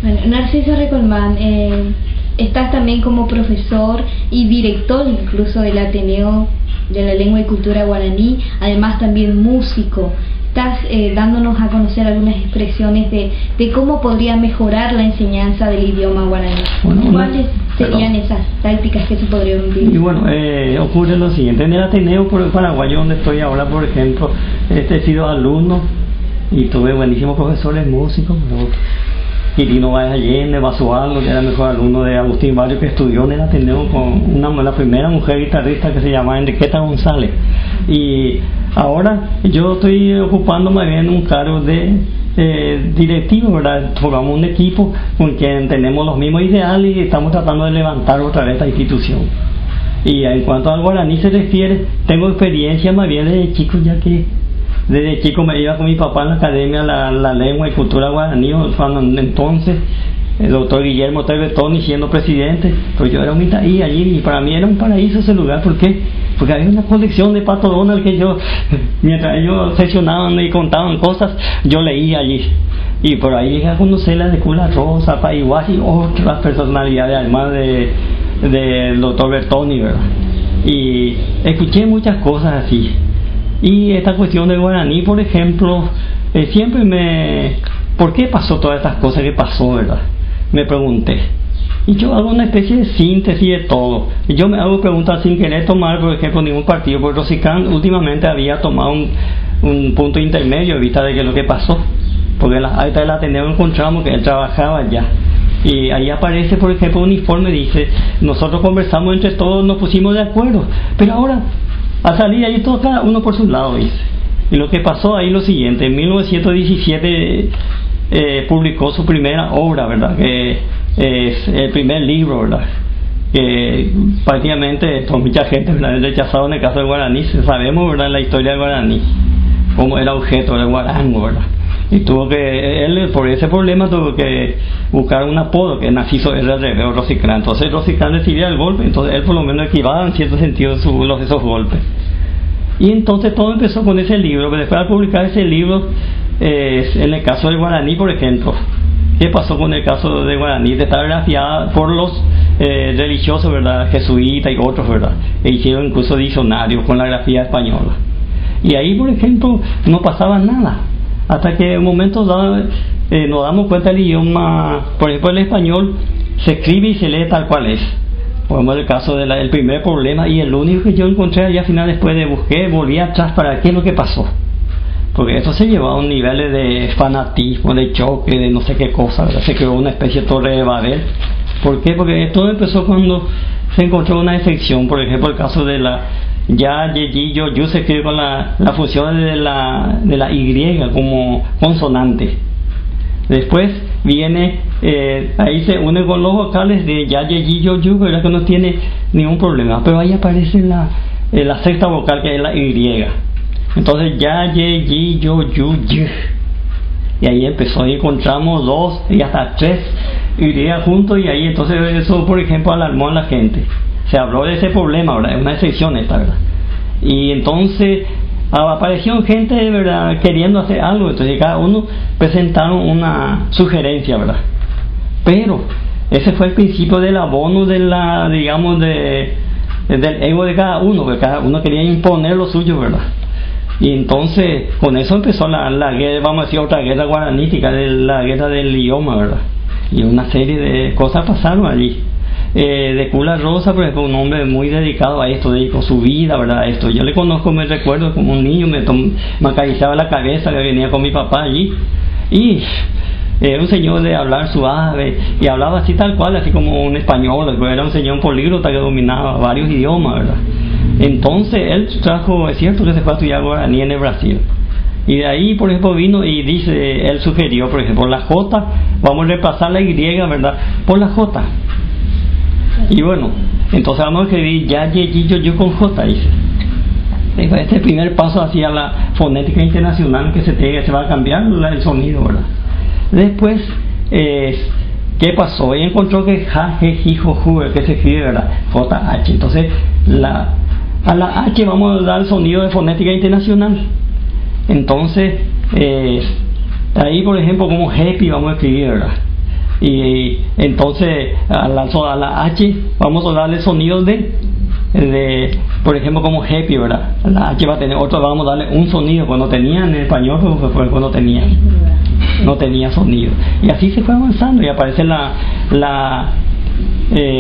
Bueno, Narciso Recolmán, estás también como profesor y director incluso del Ateneo de la Lengua y Cultura Guaraní, además también músico. Estás dándonos a conocer algunas expresiones de cómo podría mejorar la enseñanza del idioma guaraní. Bueno, ¿cuáles serían esas tácticas que se podrían utilizar? Y bueno, ocurre lo siguiente: en el Ateneo Paraguayo, donde estoy ahora, por ejemplo, he sido alumno y tuve buenísimos profesores músicos, Quirino Báez Allende, Basualdo, que era el mejor alumno de Agustín Barrio, que estudió en el Ateneo con la primera mujer guitarrista que se llamaba Enriqueta González. Y ahora yo estoy ocupando más bien un cargo de directivo, ¿verdad? Formamos un equipo con quien tenemos los mismos ideales y estamos tratando de levantar otra vez esta institución. Y en cuanto al guaraní se refiere, tengo experiencia más bien desde chico, ya que desde chico me iba con mi papá en la academia la lengua y cultura guaraní, cuando entonces el doctor Guillermo Terbetoni siendo presidente, pues yo era un itaí allí y para mí era un paraíso ese lugar. ¿Por qué? Porque había una colección de Pato Donald que yo, mientras ellos sesionaban y contaban cosas, yo leía allí. Y por ahí llegué a conocer la de Cula Rosa, Paiguas y otras personalidades, además del doctor Bertoni, ¿verdad? Y escuché muchas cosas así. Y esta cuestión del guaraní, por ejemplo, siempre ¿por qué pasó todas estas cosas que pasó, verdad? Me pregunté. Y yo hago una especie de síntesis de todo. Y yo me hago preguntas sin querer tomar, por ejemplo, ningún partido, porque Rosicán últimamente había tomado un punto intermedio, vista de que lo que pasó. Porque en las actas del Ateneo encontramos que él trabajaba allá. Y ahí aparece, por ejemplo, un informe, dice: nosotros conversamos entre todos, nos pusimos de acuerdo. Pero ahora, al salir ahí todo, cada uno por su lado, dice. Y lo que pasó ahí lo siguiente: en 1917 publicó su primera obra, ¿verdad? Que es el primer libro, ¿verdad? Que prácticamente por mucha gente, ¿verdad?, es rechazado en el caso del guaraní. Sabemos, ¿verdad?, la historia del guaraní, cómo era objeto del guarango, ¿verdad? Y él por ese problema tuvo que buscar un apodo, que Narciso R.R. o Rosicrán. Entonces Rosicrán recibía el golpe, entonces él por lo menos esquivaba en cierto sentido esos golpes. Y entonces todo empezó con ese libro. Pero después, al publicar ese libro, en el caso del guaraní, por ejemplo, ¿qué pasó con el caso de guaraní? Está grafiada por los religiosos, ¿verdad?, jesuitas y otros, ¿verdad?, e hicieron incluso diccionarios con la grafía española. Y ahí, por ejemplo, no pasaba nada, hasta que en un momento dado nos damos cuenta del idioma. Por ejemplo, el español se escribe y se lee tal cual es. Por ejemplo, el caso del primer problema, y el único que yo encontré allá al final, después de busqué, volví atrás para qué es lo que pasó. Porque eso se llevó a un nivel de fanatismo, de choque, de no sé qué cosa, ¿verdad? Se creó una especie de torre de Babel. ¿Por qué? Porque todo empezó cuando se encontró una excepción. Por ejemplo, el caso de la ya, ye, yo se escribe con la función de la Y como consonante. Después viene, ahí se une con los vocales de ya, ye, yo, ¿verdad?, que no tiene ningún problema. Pero ahí aparece la sexta vocal, que es la Y. Entonces ya, ye, yo, y. Y ahí empezó, ahí encontramos 2 y hasta 3 Y juntos, y ahí entonces eso, por ejemplo, alarmó a la gente. Se habló de ese problema, ¿verdad? Es una excepción esta, ¿verdad? Y entonces apareció gente, ¿verdad?, queriendo hacer algo. Entonces cada uno presentaron una sugerencia, ¿verdad? Pero ese fue el principio del abono de digamos, del ego de cada uno, porque cada uno quería imponer lo suyo, ¿verdad? Y entonces con eso empezó la guerra, vamos a decir, otra guerra guaranítica, la guerra del idioma, ¿verdad? Y una serie de cosas pasaron allí. De Cula Rosa, por ejemplo, un hombre muy dedicado a esto, dedicó su vida, ¿verdad?, a esto. Yo le conozco, me recuerdo como un niño, me acariciaba la cabeza, que venía con mi papá allí, y era un señor de hablar suave, y hablaba así tal cual, así como un español. Era un señor políglota que dominaba varios idiomas, ¿verdad? Entonces él trajo, es cierto que se fue a estudiar guaraní en el Brasil, y de ahí, por ejemplo, vino y dice, él sugirió, por ejemplo, la J, vamos a repasar la Y, ¿verdad?, por la J. Y bueno, entonces vamos a escribir ya, ye, yo con J, dice. Este es el primer paso hacia la fonética internacional, que se va a cambiar el sonido, ¿verdad? Después, ¿qué pasó? Ella encontró que ja, je, ji, jo, ju, que se escribe, ¿verdad?, JH. Entonces, a la H vamos a dar el sonido de fonética internacional. Entonces, ahí, por ejemplo, como happy vamos a escribir, ¿verdad? y entonces a la H vamos a darle sonidos de por ejemplo como happy, ¿verdad? La H va a tener otro, vamos a darle un sonido cuando tenía en español, fue cuando no tenía sonido, y así se fue avanzando y aparece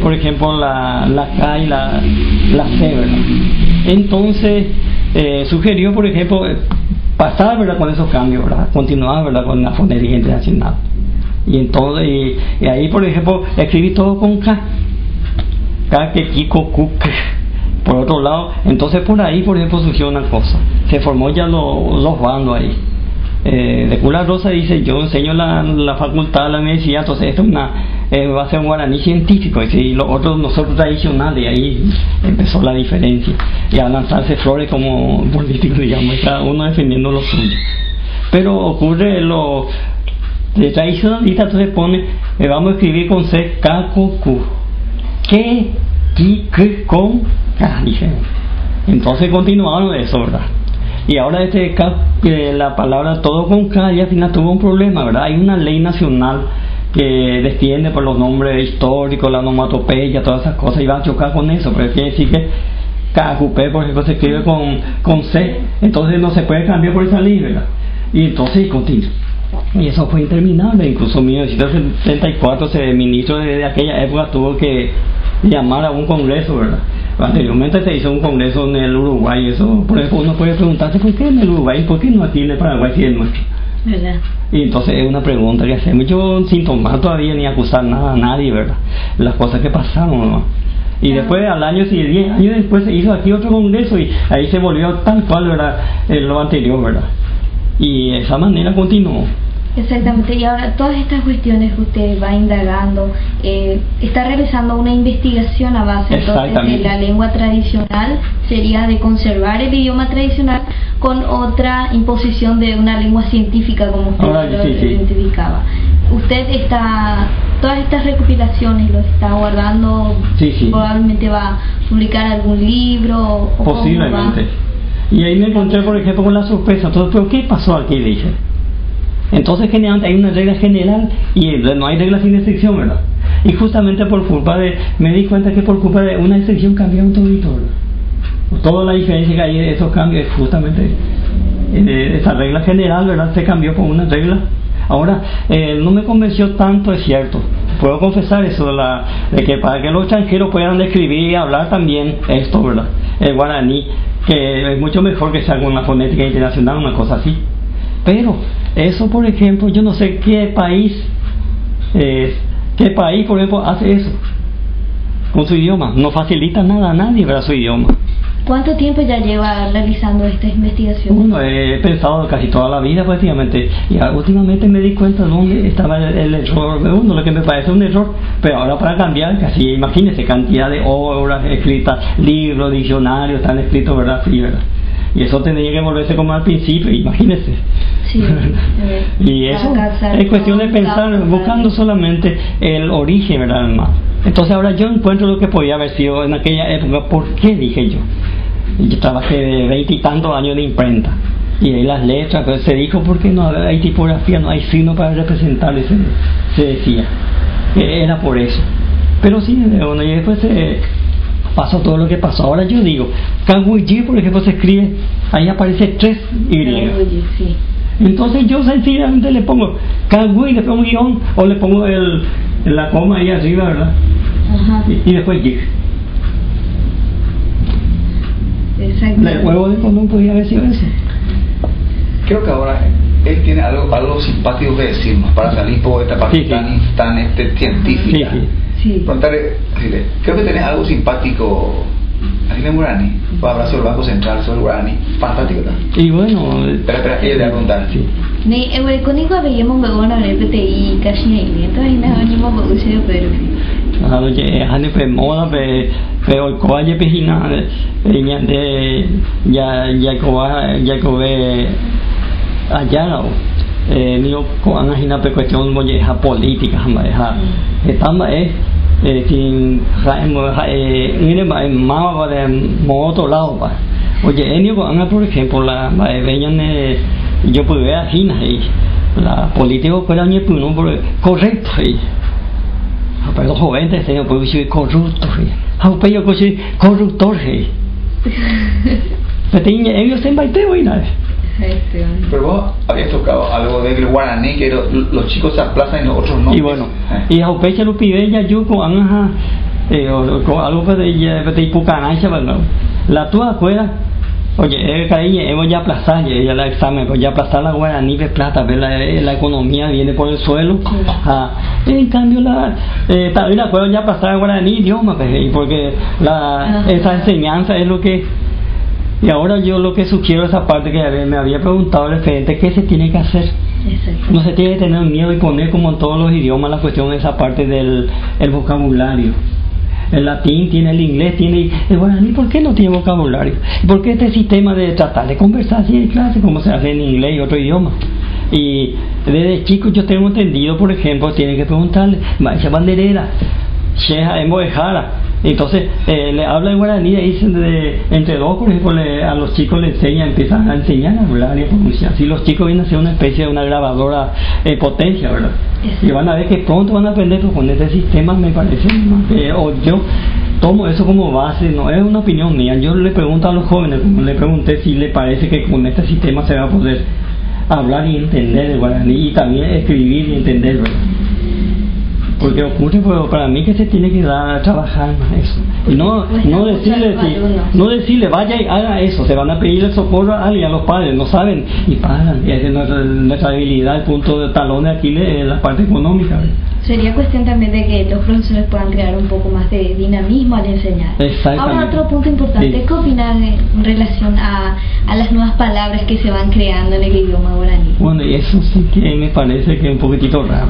por ejemplo la K y la C, ¿verdad? Entonces sugirió, por ejemplo, pasar, ¿verdad?, con esos cambios, ¿verdad?, continuar, ¿verdad?, con la fonética internacional. Y entonces y ahí, por ejemplo, escribí todo con K, que Kiko, Kuk. Por otro lado, entonces por ahí, por ejemplo, surgió una cosa, se formó ya los bandos ahí. De Cula Rosa dice: yo enseño la facultad, la universidad, entonces esto va a ser un guaraní científico, y los otros nosotros tradicionales, y ahí empezó la diferencia, y a lanzarse flores como políticos, digamos, cada uno defendiendo lo suyo. Pero ocurre lo de tradicionalista, entonces pone, vamos a escribir con C, K, Q, que, ki, k, con K, dije. Entonces continuaron eso, ¿verdad? Y ahora la palabra todo con K ya al final tuvo un problema, ¿verdad? Hay una ley nacional que desciende por los nombres históricos, la onomatopeya, todas esas cosas, y va a chocar con eso, pero quiere decir que KQP, por ejemplo, se escribe con C, entonces no se puede cambiar por esa ley, ¿verdad? Y entonces continúa. Y eso fue interminable, incluso en 1974 el ministro de aquella época tuvo que llamar a un congreso, ¿verdad? Anteriormente se hizo un congreso en el Uruguay, eso, por ejemplo, uno puede preguntarse ¿por qué en el Uruguay? ¿Por qué no aquí en el Paraguay si es nuestro? ¿Verdad? Y entonces es una pregunta que hacemos, yo sin tomar todavía ni acusar nada a nadie, ¿verdad? Las cosas que pasaron, ¿no? Y después, al año, 10 años después, se hizo aquí otro congreso y ahí se volvió tal cual, ¿verdad?, lo anterior, ¿verdad? Y de esa manera continuó. Exactamente, y ahora todas estas cuestiones que usted va indagando, está realizando una investigación a base entonces de la lengua tradicional, sería de conservar el idioma tradicional con otra imposición de una lengua científica, como usted lo identificaba. Usted todas estas recopilaciones lo está guardando, probablemente va a publicar algún libro, o posiblemente. Y ahí me encontré, por ejemplo, con la sorpresa, entonces, ¿pero qué pasó aquí? Dije. Entonces generalmente hay una regla general y no hay regla sin excepción, ¿verdad? Y justamente me di cuenta que por culpa de una excepción cambiaron todo, ¿verdad? Toda la diferencia que hay de esos cambios es justamente esa regla general, ¿verdad? Se cambió por una regla. Ahora, no me convenció tanto, es cierto. Puedo confesar eso, de que para que los extranjeros puedan escribir y hablar también esto, ¿verdad? El guaraní, que es mucho mejor que sea con una fonética internacional, una cosa así. Pero eso, por ejemplo, yo no sé qué país, por ejemplo, hace eso con su idioma. No facilita nada a nadie, ¿verdad?, su idioma. ¿Cuánto tiempo ya lleva realizando esta investigación? Bueno, he pensado casi toda la vida prácticamente, y últimamente me di cuenta de dónde estaba el error. Bueno, lo que me parece un error, pero ahora para cambiar, casi imagínense, cantidad de obras escritas, libros, diccionarios, están escritos, ¿verdad? Sí, ¿verdad? Y eso tendría que volverse como al principio, imagínense. Sí, y eso es cuestión de pensar, buscando solamente el origen, ¿verdad?, del mal. Entonces ahora yo encuentro lo que podía haber sido en aquella época. ¿Por qué? Dije yo. Yo trabajé de 20 y tantos años de imprenta, y ahí las letras, pero se dijo porque no hay tipografía, no hay signo para representar, se decía que era por eso. Pero sí, bueno, y después pasó todo lo que pasó. Ahora yo digo, Kawuyi, por ejemplo, se escribe, ahí aparece 3 Y. Entonces yo sencillamente le pongo Kawuyi, le pongo un guión, o le pongo la coma ahí arriba, ¿verdad? Ajá. Y después Y. El huevo de Colón podría haber sido eso. Creo que ahora él tiene algo simpático que decirnos para salir por esta parte tan científica. Creo que tenés algo simpático aquí en Guaraní, para hablar sobre el Banco Central, sobre Guaraní, fantástico, ¿no? Y bueno, espera, ella le va a contar. Conmigo veíamos bueno el PTI casi entonces no venimos por ustedes, pero oye, han de moda pero el coalle pejina de Jacobe allá niyo ko ang hina pe cuestión mo je política ha estamba sin mire mama de otro lado pa oye niyo ko anga por ejemplo la veñan yo pude ver hina la política fuera ni puno correcto pero joven te tengo pues soy corrupto Haupé yo soy corruptor pero ellos se baite hoy nada. Pero vos habías tocado algo del guaraní, que los chicos se aplazan y los otros no. Y bueno, y Haupé se lo pide ya yo con anja con algo de Ipucanacha, ¿verdad? La tua afuera, oye, hemos ya aplazado ya el examen, pues ya aplazar la guaraní de plata, ver la economía viene por el suelo. En cambio, también la acuerdo ya aplazar la guaraní idioma, porque esa enseñanza es lo que. Y ahora yo lo que sugiero esa parte que me había preguntado el referente, ¿qué se tiene que hacer? No se tiene que tener miedo y poner como en todos los idiomas la cuestión de esa parte del vocabulario. El latín tiene, el inglés tiene, el guaraní, ¿por qué no tiene vocabulario? ¿Por qué este sistema de tratar de conversar así en clase como se hace en inglés y otro idioma? Y desde chico yo tengo entendido, por ejemplo, tienen que preguntarle, Maestra Banderera, Sheha Emojara. Entonces le habla en guaraní y dicen entre dos, por ejemplo, a los chicos le empiezan a enseñar a hablar y a pronunciar. Así los chicos vienen a ser una especie de una grabadora potencia, ¿verdad? Y van a ver que pronto van a aprender, pero con este sistema me parece o yo tomo eso como base, no es una opinión mía. Yo le pregunto a los jóvenes, como le pregunté si le parece que con este sistema se va a poder hablar y entender el guaraní y también escribir y entender, ¿verdad? Porque ocurre, pero para mí que se tiene que dar a trabajar más eso. Y no decirle vaya y haga eso, se van a pedir el socorro a alguien, a los padres, no saben y pagan. Y es nuestra debilidad, el punto de talón de Aquiles es la parte económica, ¿verdad? Sería cuestión también de que los profesores puedan crear un poco más de dinamismo al enseñar. Ahora otro punto importante, sí. ¿Qué opinas en relación a las nuevas palabras que se van creando en el idioma guaraní? Bueno, y eso sí que me parece que es un poquitito raro.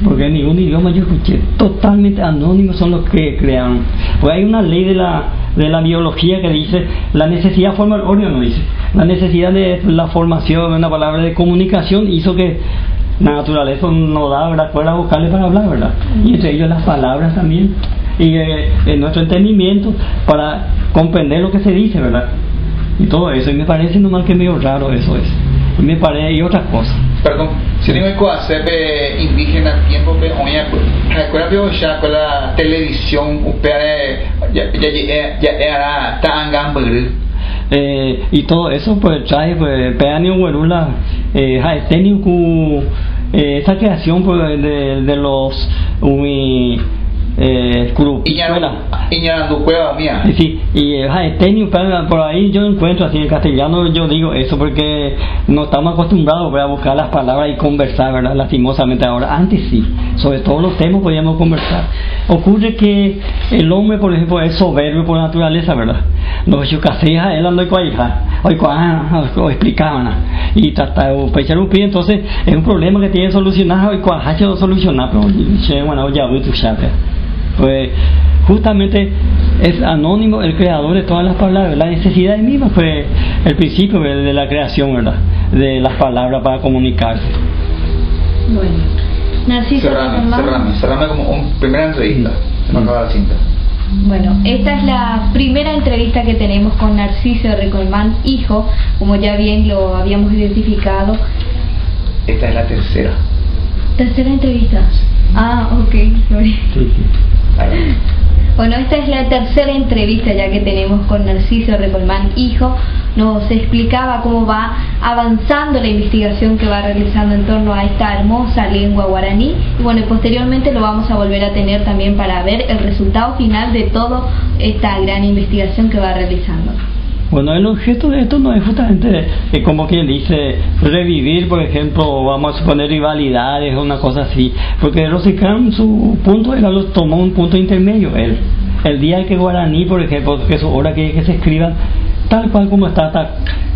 Porque en ningún idioma yo escuché, totalmente anónimos son los que crearon. Pues hay una ley de la biología que dice la necesidad forma no dice la necesidad de la formación de una palabra de comunicación hizo que la naturaleza nos da, ¿verdad?, cuerdas vocales para hablar, ¿verdad? Y entre ellos las palabras también y nuestro entendimiento para comprender lo que se dice, ¿verdad? Y todo eso, y me parece nomás que medio raro eso es. Y me parece, y otras cosas. Perdón, si no me puedo hacer indígena tiempo, recuerda que ya con la televisión, ya era tan gamble. Y todo eso pues trae peanio huerula esa creación pues, de los sí, y por ahí yo encuentro así en castellano, yo digo eso porque no estamos acostumbrados a buscar las palabras y conversar, ¿verdad? Lastimosamente ahora, antes sí, sobre todos los temas podíamos conversar. Ocurre que el hombre, por ejemplo, es soberbio por naturaleza, ¿verdad? Los chucasejas, él ando o explicaban y tratar de pechar un pie, entonces es un problema que tiene que solucionar hoy cuajacho solucionar, pero bueno, ya voy tu chate. Pues justamente es anónimo el creador de todas las palabras. La necesidad misma fue el principio de la creación, ¿verdad?, de las palabras para comunicarse. Bueno, Narciso, cerrame como una primera entrevista. Se me acaba la cinta. Bueno, esta es la primera entrevista que tenemos con Narciso Recolmán, hijo, como ya bien lo habíamos identificado. Esta es la tercera. ¿Tercera entrevista? Ah, ok, sorry. Sí. Bueno, esta es la tercera entrevista ya que tenemos con Narciso Recolmán, hijo. Nos explicaba cómo va avanzando la investigación que va realizando en torno a esta hermosa lengua guaraní. Y bueno, posteriormente lo vamos a volver a tener también para ver el resultado final de toda esta gran investigación que va realizando. Bueno, el objeto de esto no es justamente, como quien dice, revivir, por ejemplo, vamos a suponer rivalidades o una cosa así, porque Rosicán, su punto, él tomó un punto intermedio. El día que guaraní, por ejemplo, que su obra que se escriban tal cual como está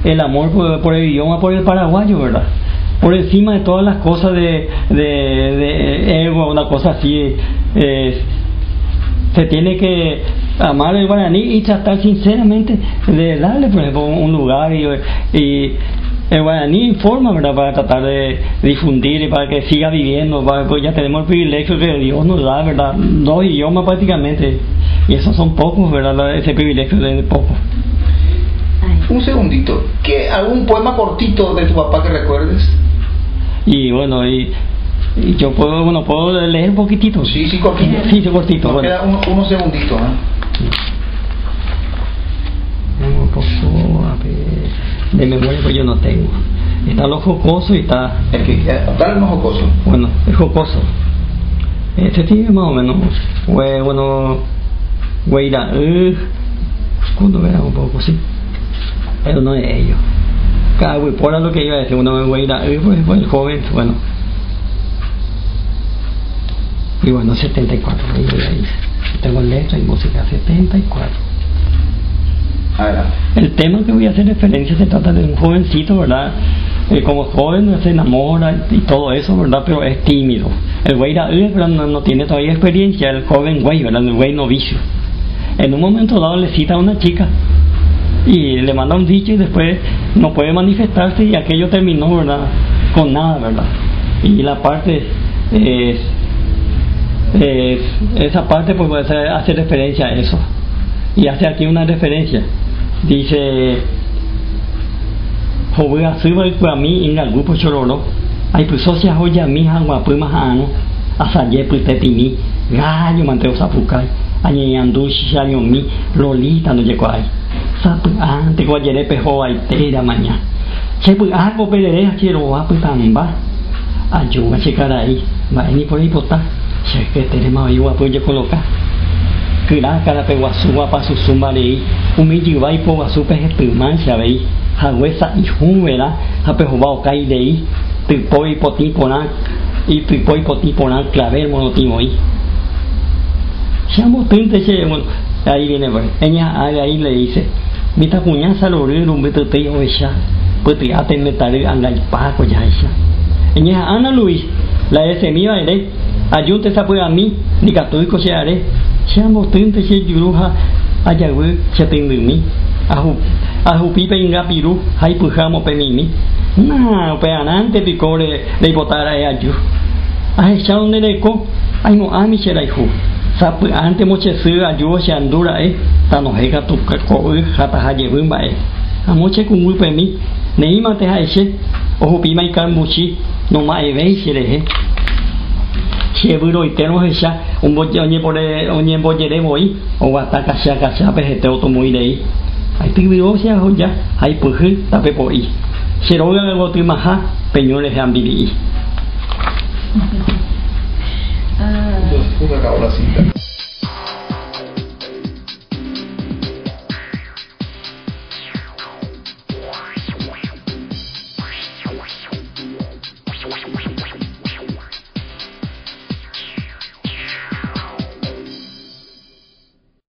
el amor por el idioma, por el paraguayo, ¿verdad? Por encima de todas las cosas de ego, una cosa así, se tiene que amar el guaraní y tratar sinceramente de darle, por ejemplo, un lugar y el guaraní informa, ¿verdad?, para tratar de difundir y para que siga viviendo, pues ya tenemos el privilegio que Dios nos da, ¿verdad?, 2 idiomas prácticamente, y esos son pocos, ¿verdad?, ese privilegio de pocos. Un segundito, ¿algún poema cortito de tu papá que recuerdes? Y bueno, Y yo puedo leer un poquitito. Sí, cortito. Sí, cortito. Nos queda unos segunditos, Un poco, a ver, de memoria pues yo no tengo. Está lo jocoso y está... Dale uno jocoso. Bueno, el jocoso. Este tiene más o menos, Guaira, cuando verá un poco, sí. Pero no es ellos. Cada por lo que iba a decir, uno es Guaira, pues el joven, bueno. Y bueno, 74, ahí. Tengo letra y música, 74. El tema que voy a hacer referencia se trata de un jovencito, ¿verdad? Como joven se enamora y todo eso, ¿verdad? Pero es tímido. El güey no tiene todavía experiencia, el joven güey, ¿verdad? El güey novicio. En un momento dado le cita a una chica y le manda un dicho y después no puede manifestarse y aquello terminó, ¿verdad? Con nada, ¿verdad? Y la parte esa parte pues hace referencia a eso. Y hace aquí una referencia. Dice Joven Azuba y Kuami en el grupo Chororo. Hay pues socias hoy a mi hanguapu mahano. Asaye pues tetimi. Gallo manteo sapukai. Añeyandu shishanyomi. Lolita no llegó ahí. Sapu ante guayere pejo aitera mañana. Che pues algo perere a quiero a pues tamba. Ayuda a checar ahí. Va ni por ahí pota. Che que tenemos ahí guapo yo colocar. Kira cara pe guasu guapa su sumari umiji vai po guasu pe tuman chavei hawesa y humera hape hobao kai dei tipoi potipona y tipoi potipona claver monotimo ahí chamo tinte che ahí viene ella ahí le dice mita puña salore rumbe te oesha puti atende tare angai pa ko ya esa ella Ana Luis la ese mío ere ayute sa pues a mí ni catoi ko se are chamo tinte che yuruja ayawe che tindumi ahu pipe inga piru hai pujamo pe mimi na pe anante picore le botara e ayu ai chao nereko ai no ami cherai hu sap ante moche su ayu che andura tano hega tu ko hata haje bumba amoche kungu pe mi neima te haishe ohu pi mai kan muchi no mai vei chere Cheburo y tenemos esa un boñe bollere voy o hasta casa pejete muy de ahí hay tibio sea ya hay puji tape poi seroga el bote maja peñones de ambili. Acabó la cinta.